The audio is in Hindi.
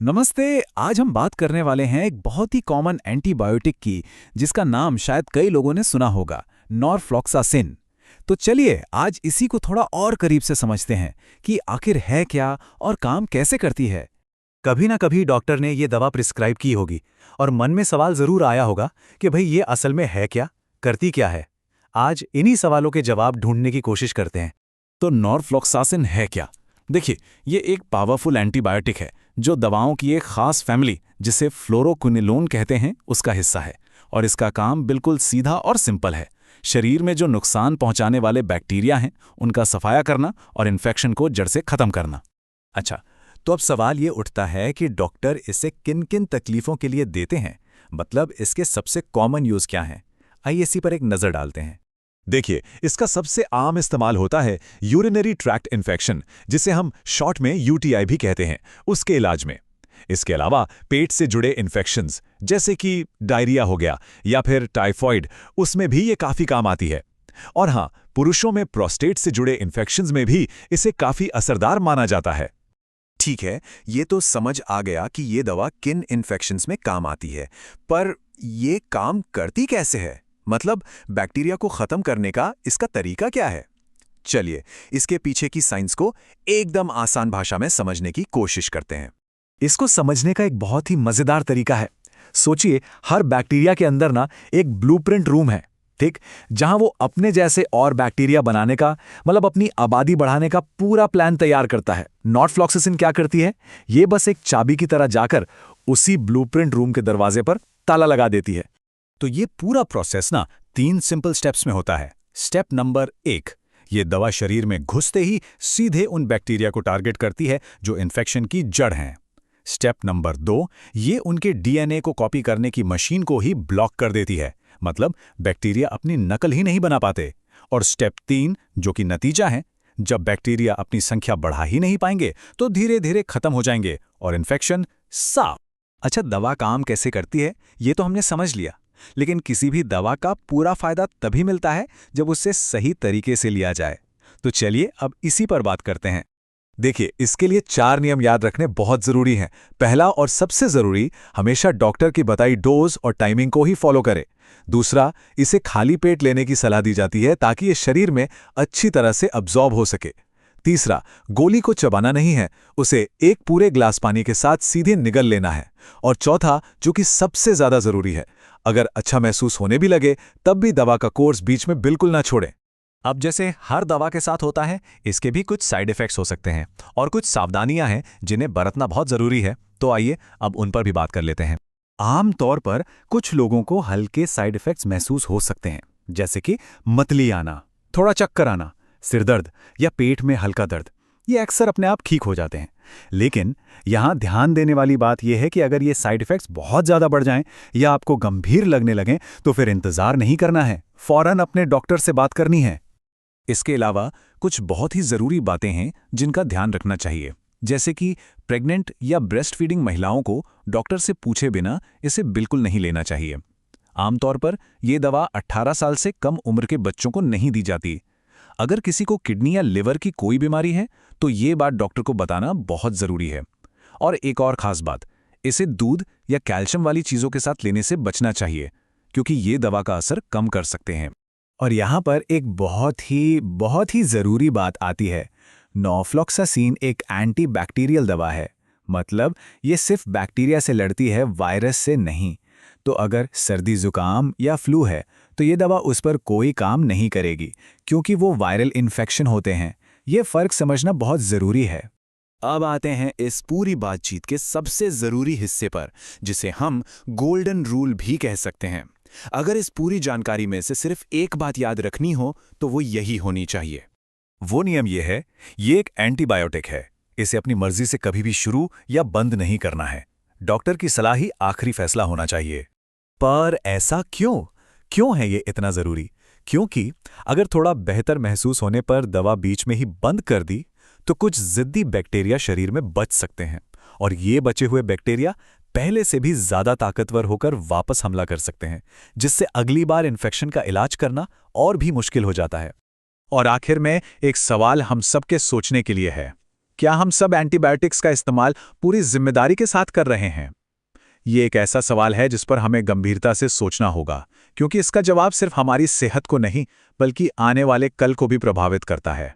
नमस्ते। आज हम बात करने वाले हैं एक बहुत ही कॉमन एंटीबायोटिक की, जिसका नाम शायद कई लोगों ने सुना होगा, नॉरफ्लॉक्सासिन। तो चलिए आज इसी को थोड़ा और करीब से समझते हैं कि आखिर है क्या और काम कैसे करती है। कभी ना कभी डॉक्टर ने ये दवा प्रिस्क्राइब की होगी और मन में सवाल जरूर आया होगा कि भाई ये असल में है क्या, करती क्या है। आज इन्हीं सवालों के जवाब ढूंढने की कोशिश करते हैं। तो नॉरफ्लॉक्सासिन है क्या? देखिए, ये एक पावरफुल एंटीबायोटिक है जो दवाओं की एक खास फैमिली, जिसे फ्लोरोक्विनिलोन कहते हैं, उसका हिस्सा है। और इसका काम बिल्कुल सीधा और सिंपल है। शरीर में जो नुकसान पहुंचाने वाले बैक्टीरिया हैं, उनका सफाया करना और इन्फेक्शन को जड़ से खत्म करना। अच्छा, तो अब सवाल ये उठता है कि डॉक्टर इसे किन किन तकलीफों के लिए देते हैं, मतलब इसके सबसे कॉमन यूज क्या हैं। आइए इसी पर एक नज़र डालते हैं। देखिए, इसका सबसे आम इस्तेमाल होता है यूरिनरी ट्रैक्ट इन्फेक्शन, जिसे हम शॉर्ट में यूटीआई भी कहते हैं, उसके इलाज में। इसके अलावा पेट से जुड़े इन्फेक्शंस जैसे कि डायरिया हो गया या फिर टाइफॉइड, उसमें भी ये काफ़ी काम आती है। और हाँ, पुरुषों में प्रोस्टेट से जुड़े इन्फेक्शंस में भी इसे काफ़ी असरदार माना जाता है। ठीक है, ये तो समझ आ गया कि ये दवा किन इन्फेक्शंस में काम आती है, पर ये काम करती कैसे है? मतलब बैक्टीरिया को खत्म करने का इसका तरीका क्या है? चलिए, इसके पीछे की साइंस को एकदम आसान भाषा में समझने की कोशिश करते हैं। इसको समझने का एक बहुत ही मजेदार तरीका है। सोचिए, हर बैक्टीरिया के अंदर ना एक ब्लूप्रिंट रूम है, ठीक, जहां वो अपने जैसे और बैक्टीरिया बनाने का, मतलब अपनी आबादी बढ़ाने का पूरा प्लान तैयार करता है। नॉरफ्लॉक्सासिन क्या करती है? ये बस एक चाबी की तरह जाकर उसी ब्लूप्रिंट रूम के दरवाजे पर ताला लगा देती है। तो ये पूरा प्रोसेस ना 3 सिंपल स्टेप्स में होता है। स्टेप नंबर 1, ये दवा शरीर में घुसते ही सीधे उन बैक्टीरिया को टारगेट करती है जो इन्फेक्शन की जड़ हैं। स्टेप नंबर 2, ये उनके डीएनए को कॉपी करने की मशीन को ही ब्लॉक कर देती है, मतलब बैक्टीरिया अपनी नकल ही नहीं बना पाते। और स्टेप 3, जो कि नतीजा है, जब बैक्टीरिया अपनी संख्या बढ़ा ही नहीं पाएंगे तो धीरे धीरे खत्म हो जाएंगे और इन्फेक्शन साफ। अच्छा, दवा काम कैसे करती है ये तो हमने समझ लिया, लेकिन किसी भी दवा का पूरा फायदा तभी मिलता है जब उससे सही तरीके से लिया जाए। तो चलिए अब इसी पर बात करते हैं। देखिए, इसके लिए 4 नियम याद रखने बहुत जरूरी हैं। पहला और सबसे जरूरी, हमेशा डॉक्टर की बताई डोज और टाइमिंग को ही फॉलो करें। दूसरा, इसे खाली पेट लेने की सलाह दी जाती है ताकि ये शरीर में अच्छी तरह से अब्जॉर्ब हो सके। तीसरा, गोली को चबाना नहीं है, उसे एक पूरे ग्लास पानी के साथ सीधे निगल लेना है। और चौथा, जो कि सबसे ज्यादा जरूरी है, अगर अच्छा महसूस होने भी लगे तब भी दवा का कोर्स बीच में बिल्कुल ना छोड़ें। अब जैसे हर दवा के साथ होता है, इसके भी कुछ साइड इफेक्ट्स हो सकते हैं और कुछ सावधानियां हैं जिन्हें बरतना बहुत जरूरी है। तो आइए अब उन पर भी बात कर लेते हैं। आम तौर पर कुछ लोगों को हल्के साइड इफेक्ट्स महसूस हो सकते हैं, जैसे कि मतली आना, थोड़ा चक्कर आना, सिरदर्द या पेट में हल्का दर्द। ये अक्सर अपने आप ठीक हो जाते हैं। लेकिन यहाँ ध्यान देने वाली बात यह है कि अगर ये साइड इफेक्ट्स बहुत ज़्यादा बढ़ जाएं या आपको गंभीर लगने लगें तो फिर इंतज़ार नहीं करना है, फौरन अपने डॉक्टर से बात करनी है। इसके अलावा कुछ बहुत ही ज़रूरी बातें हैं जिनका ध्यान रखना चाहिए, जैसे कि प्रेग्नेंट या ब्रेस्ट फीडिंग महिलाओं को डॉक्टर से पूछे बिना इसे बिल्कुल नहीं लेना चाहिए। आमतौर पर यह दवा 18 साल से कम उम्र के बच्चों को नहीं दी जाती। अगर किसी को किडनी या लिवर की कोई बीमारी है तो ये बात डॉक्टर को बताना बहुत ज़रूरी है। और एक और ख़ास बात, इसे दूध या कैल्शियम वाली चीज़ों के साथ लेने से बचना चाहिए, क्योंकि ये दवा का असर कम कर सकते हैं। और यहाँ पर एक बहुत ही ज़रूरी बात आती है। नॉरफ्लॉक्सासिन एक एंटीबैक्टीरियल दवा है, मतलब ये सिर्फ बैक्टीरिया से लड़ती है, वायरस से नहीं। तो अगर सर्दी जुकाम या फ्लू है तो ये दवा उस पर कोई काम नहीं करेगी, क्योंकि वो वायरल इन्फेक्शन होते हैं। ये फ़र्क समझना बहुत ज़रूरी है। अब आते हैं इस पूरी बातचीत के सबसे ज़रूरी हिस्से पर, जिसे हम गोल्डन रूल भी कह सकते हैं। अगर इस पूरी जानकारी में से सिर्फ एक बात याद रखनी हो तो वो यही होनी चाहिए। वो नियम ये है, ये एक एंटीबायोटिक है, इसे अपनी मर्जी से कभी भी शुरू या बंद नहीं करना है। डॉक्टर की सलाह ही आखिरी फैसला होना चाहिए। पर ऐसा क्यों है ये इतना ज़रूरी? क्योंकि अगर थोड़ा बेहतर महसूस होने पर दवा बीच में ही बंद कर दी तो कुछ ज़िद्दी बैक्टीरिया शरीर में बच सकते हैं, और ये बचे हुए बैक्टीरिया पहले से भी ज़्यादा ताकतवर होकर वापस हमला कर सकते हैं, जिससे अगली बार इन्फेक्शन का इलाज करना और भी मुश्किल हो जाता है। और आखिर में एक सवाल हम सबके सोचने के लिए है क्या हम सब एंटीबायोटिक्स का इस्तेमाल पूरी जिम्मेदारी के साथ कर रहे हैं? ये एक ऐसा सवाल है जिस पर हमें गंभीरता से सोचना होगा, क्योंकि इसका जवाब सिर्फ हमारी सेहत को नहीं बल्कि आने वाले कल को भी प्रभावित करता है।